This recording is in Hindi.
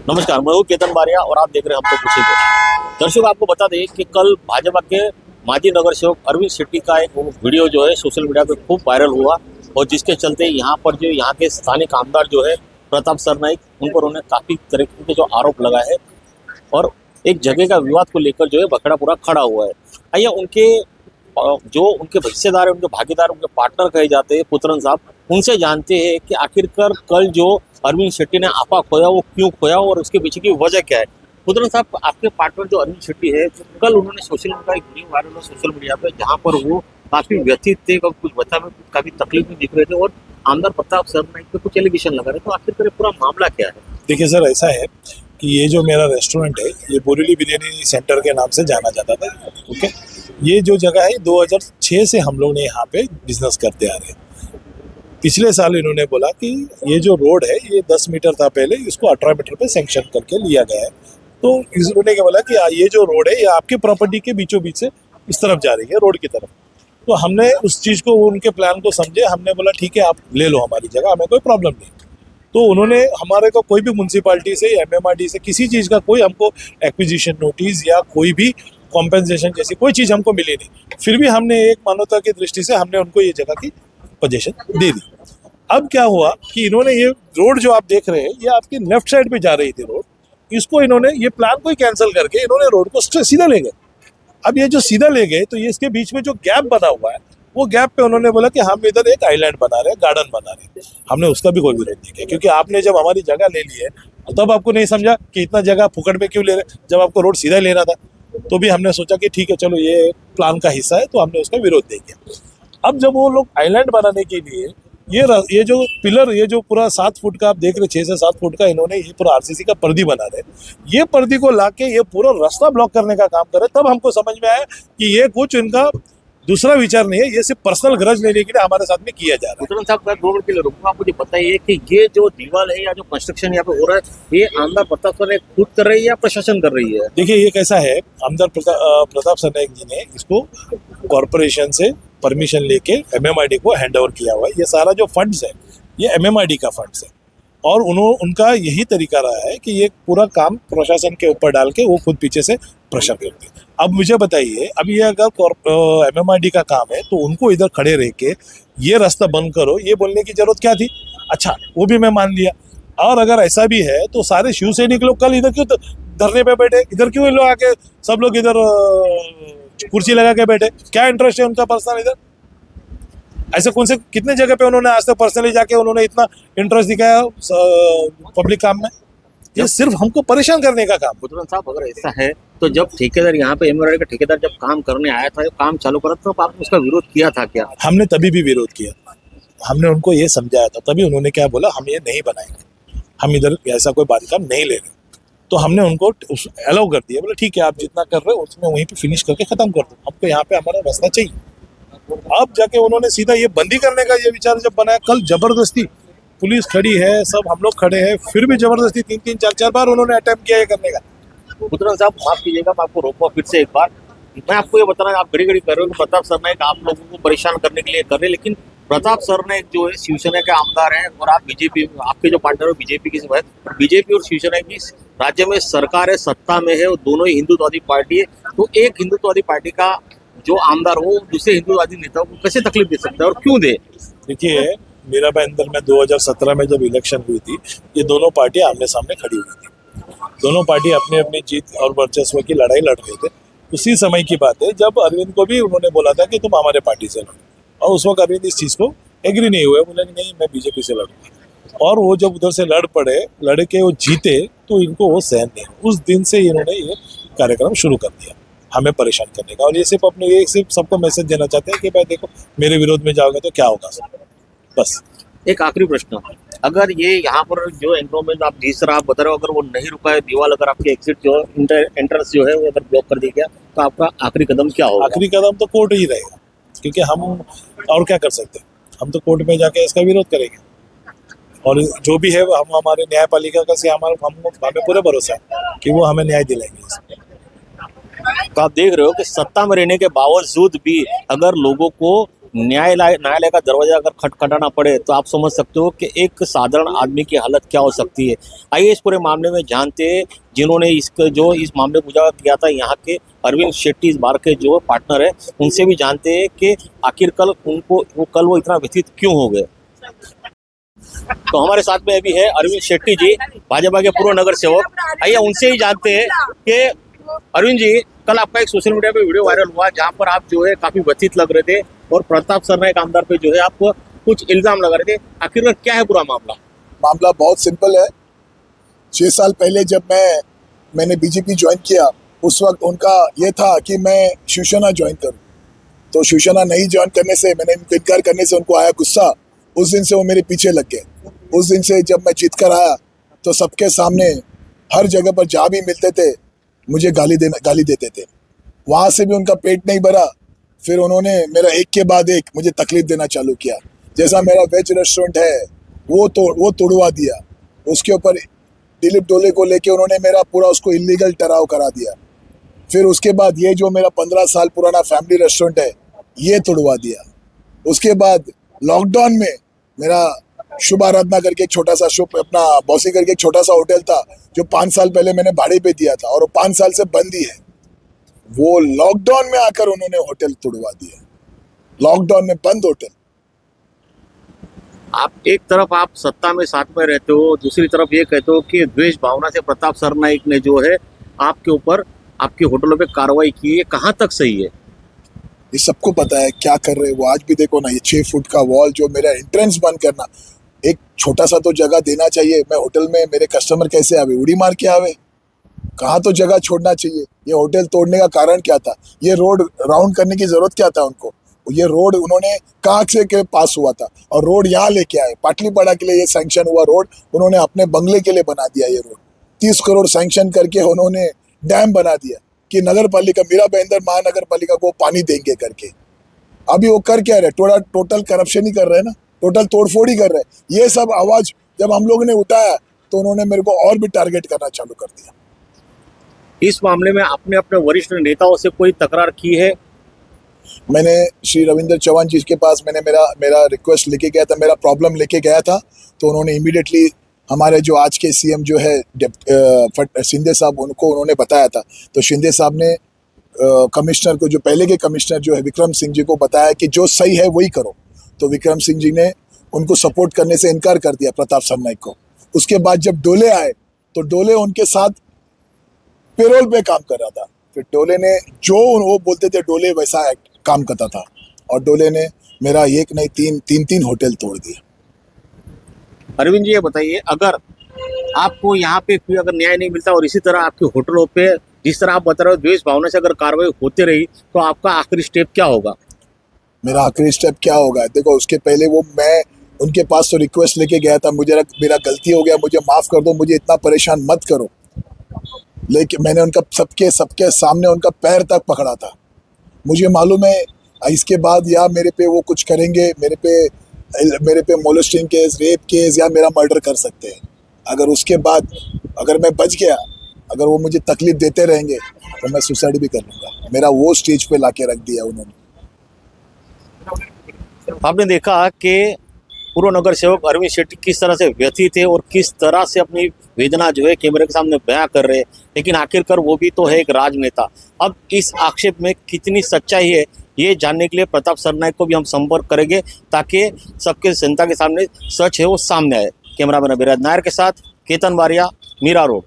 नमस्कार, मैं हूँ केतन बारिया और आप देख रहे हैं हम तो पूछेंगे। दर्शकों, आपको बता दें कि कल भाजपा के माजी नगर सेवक अरविंद शेट्टी का एक वीडियो जो है सोशल मीडिया पे खूब वायरल हुआ और जिसके चलते यहाँ पर जो यहाँ के स्थानिक आमदार जो है प्रताप सरनाईक, उन पर उन्हें काफ़ी तरीके के जो आरोप लगाए हैं और एक जगह का विवाद को लेकर जो है बखड़ा पूरा खड़ा हुआ है। आइए उनके जो उनके हिस्सेदार है, उनके भागीदार, उनके पार्टनर कहे जाते हैं पुत्रन साहब, उनसे जानते हैं कि आखिरकार कल जो अरविंद शेट्टी ने आपा खोया वो क्यों खोया और उसके पीछे की वजह क्या है। पुत्रन साहब, आपके पार्टनर जो अरविंद शेट्टी है, कल उन्होंने सोशल मीडिया एक वीडियो वायरल सोशल मीडिया पे जहाँ पर वो काफी व्यथित थे और कुछ बता में काफी तकलीफ में दिख रहे थे और आमदार प्रताप सरनाईक पे कुछ एलिगेशन लगा रहे। तो आखिरकार पूरा मामला क्या है? देखिए सर, ऐसा है कि ये जो मेरा रेस्टोरेंट है ये बोरीवली बिरयानी सेंटर के नाम से जाना जाता था। ओके, ये जो जगह है 2006 से हम लोग ने यहाँ पे बिजनेस करते आ रहे हैं। पिछले साल इन्होंने बोला कि ये जो रोड है ये 10 मीटर था पहले, इसको 18 मीटर पे सैंक्शन करके लिया गया है। तो इन्होंने क्या बोला कि ये जो रोड है ये आपके प्रॉपर्टी के बीचों बीच से इस तरफ जा रही है, रोड की तरफ। तो हमने उस चीज़ को, उनके प्लान को समझे, हमने बोला ठीक है आप ले लो हमारी जगह, हमें कोई प्रॉब्लम नहीं। तो उन्होंने हमारे को कोई भी म्यूनसिपालिटी से, एमएमआरडी से, किसी चीज़ का कोई हमको एक्विजिशन नोटिस या कोई भी कॉम्पेंसेशन जैसी कोई चीज़ हमको मिली नहीं। फिर भी हमने एक मानवता की दृष्टि से हमने उनको ये जगह की पोजीशन दे दी। अब क्या हुआ कि इन्होंने ये रोड जो आप देख रहे हैं ये आपकी लेफ्ट साइड पे जा रही थी रोड, इसको इन्होंने ये प्लान को ही कैंसिल करके इन्होंने रोड को सीधा ले गए। अब ये जो सीधा ले गए तो ये इसके बीच में जो गैप बना हुआ है वो गैप पे उन्होंने बोला कि हम इधर एक आइलैंड बना रहे हैं, गार्डन बना रहे हैं। हमने उसका भी कोई विरोध नहीं किया, क्योंकि आपने जब हमारी जगह ले ली है तब आपको नहीं समझा कि इतना जगह फुकट में क्यों ले रहे, जब आपको रोड सीधा लेना था। तो भी हमने सोचा कि ठीक है चलो ये प्लान का हिस्सा है, तो हमने उसका विरोध नहीं किया। अब जब वो लोग आइलैंड बनाने के लिए ये जो पिलर, ये जो पूरा 7 फुट का आप देख रहे, 6 से 7 फुट का इन्होंने ये पूरा आरसीसी का पर्दी बना रहे, ये पर्दी को लाके ये पूरा रास्ता ब्लॉक करने का काम करे, तब हमको समझ में आया कि ये कुछ इनका दूसरा विचार नहीं है, ये सिर्फ पर्सनल ग्रज लेने के लिए हमारे साथ में किया जा रहा है। पुत्रन साहब, मैं 2 मिनट के लिए रुकूंगा। आप मुझे बताइए कि ये जो दीवार है या जो कंस्ट्रक्शन यहाँ पे हो रहा है, ये आमदार प्रताप सरनाईक खुद कर रही है या प्रशासन कर रही है? देखिए ये कैसा है, आमदार प्रताप सरनाईक जी ने इसको कॉरपोरेशन से परमिशन लेके एमएमआरडी को हैंड ओवर किया हुआ है। ये सारा जो फंड्स है ये एमएमआरडी का फंड्स है और उनका यही तरीका रहा है कि ये पूरा काम प्रशासन के ऊपर डाल के वो खुद पीछे से प्रेशर करते हैं। अब मुझे बताइए, अब ये अगर एमएमआरडी का काम है तो उनको इधर खड़े रह के ये रास्ता बंद करो ये बोलने की जरूरत क्या थी? अच्छा, वो भी मैं मान लिया। और अगर ऐसा भी है तो सारे शिवसैनिक लोग कल इधर क्यों धरने पे बैठे, इधर क्यों लोग आके सब लोग इधर कुर्सी लगा के बैठे? क्या इंटरेस्ट है उनका पर्सनल इधर? ऐसे कौन से कितने जगह पे उन्होंने आज तक पर्सनली जाके उन्होंने इतना इंटरेस्ट दिखाया पब्लिक काम में? ये सिर्फ हमको परेशान करने का काम। पुत्रन साहब, अगर ऐसा है तो जब ठेकेदार यहाँ पे एमआरआई का ठेकेदार जब काम करने आया था, काम चालू करा था, तो आपने उसका विरोध किया था क्या? हमने तभी भी विरोध किया, हमने उनको ये समझाया था, तभी उन्होंने क्या बोला, हम ये नहीं बनाएंगे, हम इधर ऐसा कोई बांधकाम नहीं ले रहे। तो हमने उनको अलाउ कर दिया, बोले ठीक है आप जितना कर रहे हो उसमें वहीं पे फिनिश करके खत्म कर दो, हमको यहाँ पे हमारा रास्ता चाहिए। अब जाके उन्होंने सीधा ये बंदी करने का ये विचार जब बनाया, कल जबरदस्ती पुलिस खड़ी है, सब हम लोग खड़े हैं, फिर भी जबरदस्ती 3-3, 4-4 बार उन्होंने अटेम्प्ट किया ये करने का। पुत्रन साहब, माफ कीजिएगा, मैं आपको रोकूंगा फिर से एक बार। मैं आपको ये बताना, आप घड़ी घड़ी कर रहे हो कि प्रताप सरनाईक आप लोगों को परेशान करने के लिए कर रहे हैं, लेकिन प्रताप सरनाईक जो है शिवसेना के आमदार हैं और आप बीजेपी, आपके जो पार्टनर है बीजेपी की है, बीजेपी और शिवसेना की राज्य में सरकार है, सत्ता में है और दोनों ही हिंदुत्ववादी पार्टी है। तो एक हिंदुत्ववादी पार्टी का जो आमदार हो दूसरे हिंदुत्ववादी नेताओं को कैसे तकलीफ दे सकता है और क्यों दे? देखिए मेरा अंदर में 2017 में जब इलेक्शन हुई थी, ये दोनों पार्टियां आमने सामने खड़ी हुई थी। दोनों पार्टी अपनी अपनी जीत और वर्चस्व की लड़ाई लड़ रहे थे। उसी समय की बात है जब अरविंद को भी उन्होंने बोला था कि तुम हमारे पार्टी से लड़ो, और उस वक्त अरविंद इस चीज़ को एग्री नहीं हुए, बोले नहीं मैं बीजेपी से लड़ूंगा। और वो जब उधर से लड़ पड़े, लड़के वो जीते, तो इनको वो सहन नहीं। उस दिन से इन्होंने ये कार्यक्रम शुरू कर दिया हमें परेशान करने का, और ये सिर्फ अपने ये सिर्फ सबको मैसेज देना चाहते हैं कि भाई देखो मेरे विरोध में जाओगे तो क्या होगा सब, बस। एक आखिरी प्रश्न, अगर ये यहाँ पर जो एनक्रोचमेंट आप जिस तरह आप बता रहे हो, अगर वो नहीं रुका है, दीवार अगर आपके एग्जिट जो एंट्रेंस जो है वो अगर ब्लॉक कर दिया गया, तो आपका आखिरी कदम क्या होगा? आखिरी कदम तो कोर्ट ही रहेगा, क्योंकि हम और क्या कर सकते हैं, हम तो कोर्ट में जाके इसका विरोध करेंगे। और जो भी है हम हमारे न्यायपालिका का से हमें पूरा भरोसा है कि वो हमें न्याय दिलाएंगे। तो आप देख रहे हो कि सत्ता में रहने के बावजूद भी अगर लोगों को न्यायालय का दरवाजा अगर खटखटाना पड़े तो आप समझ सकते हो कि एक साधारण आदमी की हालत क्या हो सकती है। आइए इस पूरे मामले में जानते हैं जिन्होंने इस मामले को उजागर किया था, यहाँ के अरविंद शेट्टी इस बार के जो पार्टनर है, उनसे भी जानते हैं कि आखिर कल वो इतना व्यथित क्यों हो गए। तो हमारे साथ में अभी है अरविंद शेट्टी जी, भाजपा के पूर्व नगर सेवक। आइए उनसे ही जानते हैं कि अरविंद जी, कल आपका एक सोशल मीडिया पे वीडियो वायरल हुआ जहाँ पर आप जो है काफी व्यथित लग रहे थे और प्रताप सरनाइक आमदार पे जो है आप कुछ इल्जाम लगा रहे थे। आखिर क्या है पूरा मामला? मामला बहुत सिंपल है। 6 साल पहले जब मैंने बीजेपी ज्वाइन किया, उस वक्त उनका ये था कि मैं शिवसेना ज्वाइन करूं। तो शिवसेना नहीं ज्वाइन करने से, मैंने इनकार करने से उनको आया गुस्सा। उस दिन से वो मेरे पीछे लग गए। उस दिन से जब मैं जीत कर आया तो सबके सामने हर जगह पर जहाँ भी मिलते थे मुझे गाली देते थे। वहाँ से भी उनका पेट नहीं भरा, फिर उन्होंने मेरा एक के बाद एक मुझे तकलीफ देना चालू किया। जैसा मेरा वेज रेस्टोरेंट है वो तोड़वा दिया। उसके ऊपर दिलीप डोले को लेके उन्होंने मेरा पूरा उसको इलीगल ठहराव करा दिया। फिर उसके बाद ये जो मेरा 15 साल पुराना फैमिली रेस्टोरेंट है ये तोड़वा दिया। उसके बाद लॉकडाउन में मेरा शुभ आराधना करके एक छोटा सा अपना बॉसी करके एक छोटा सा होटल था जो 5 साल पहले मैंने भाड़े पे दिया था और वो 5 साल से बंद ही है। वो लॉकडाउन में आकर उन्होंने होटल तोड़वा दिया, लॉकडाउन में बंद होटल। आप एक तरफ आप सत्ता में साथ में रहते हो, दूसरी तरफ ये कहते हो कि द्वेष भावना से प्रताप सरनाइक ने जो है आपके ऊपर आपके होटलों पे कार्रवाई की है। कहाँ तक सही है? ये सबको पता है क्या कर रहे हैं वो। आज भी देखो ना, ये 6 फुट का वॉल जो मेरा एंट्रेंस बंद करना, एक छोटा सा तो जगह देना चाहिए। मैं होटल में मेरे कस्टमर कैसे आवे, उड़ी मार के आवे? कहाँ तो जगह छोड़ना चाहिए। ये होटल तोड़ने का कारण क्या था? ये रोड राउंड करने की जरूरत क्या था उनको? ये रोड उन्होंने कहाँ से के पास हुआ था और रोड यहाँ लेके आए। पाटलीपाड़ा के लिए ये सैंक्शन हुआ रोड, उन्होंने अपने बंगले के लिए बना दिया। ये रोड 30 करोड़ सैंक्शन करके उन्होंने डैम बना दिया कि नगर पालिका, मीरा बहंदर महानगर पालिका को पानी देंगे करके। अभी वो कर क्या रहे? टोटल करप्शन ही कर रहे हैं ना, टोटल तोड़फोड़ ही कर रहे हैं। ये सब आवाज जब हम लोगों ने उठाया तो उन्होंने मेरे को और भी टारगेट करना चालू कर दिया। इस मामले में आपने अपने वरिष्ठ नेताओं से कोई तकरार की है? मैंने श्री रविंद्र चौहान जी के पास मैंने मेरा रिक्वेस्ट लेके गया था, मेरा प्रॉब्लम लेके गया था। तो उन्होंने इमीडिएटली हमारे जो आज के सीएम जो है शिंदे साहब, उन्होंने बताया था। तो शिंदे साहब ने कमिश्नर को, जो पहले के कमिश्नर जो है विक्रम सिंह जी को बताया कि जो सही है वही करो। तो विक्रम सिंह जी ने उनको सपोर्ट करने से इनकार कर दिया, प्रताप सरनाइक को। उसके बाद जब डोले आए तो डोले उनके साथ पेरोल पे काम कर रहा था। फिर डोले ने जो वो बोलते थे डोले वैसा काम करता था और डोले ने मेरा एक नहीं तीन होटल तोड़ दिए। अरविंद जी ये बताइए, अगर आपको यहाँ पे कोई अगर न्याय नहीं मिलता और इसी तरह आपके होटलों पे जिस तरह आप बता रहे हो द्वेष भावना से अगर कार्रवाई होती रही तो आपका आखिरी स्टेप क्या होगा? मेरा आखिरी स्टेप क्या होगा? देखो, उसके पहले मैं उनके पास तो रिक्वेस्ट लेके गया था, मेरा गलती हो गया, मुझे माफ़ कर दो, मुझे इतना परेशान मत करो। लेकिन मैंने उनका सबके सामने उनका पैर तक पकड़ा था। मुझे मालूम है इसके बाद या मेरे पे वो कुछ करेंगे, मेरे पे मोलेस्टिंग केस, रेप केस या मेरा मर्डर कर सकते हैं। अगर उसके बाद अगर मैं बच गया, अगर वो मुझे तकलीफ देते रहेंगे तो मैं सुसाइड भी कर लूँगा। मेरा वो स्टेज पे लाके रख दिया उन्होंने। आपने देखा कि पूर्व नगर सेवक अरविंद शेट्टी किस तरह से व्यथित है और किस तरह से अपनी वेदना जो है कैमरे के सामने बयां कर रहे हैं, लेकिन आखिरकार वो भी तो है एक राजनेता। अब इस आक्षेप में कितनी सच्चाई है ये जानने के लिए प्रताप सरनाइक को भी हम संपर्क करेंगे ताकि सबके जनता के सामने सच है वो सामने आए। कैमरामैन अभिराज नायर के साथ केतन बारिया, मीरा रोड।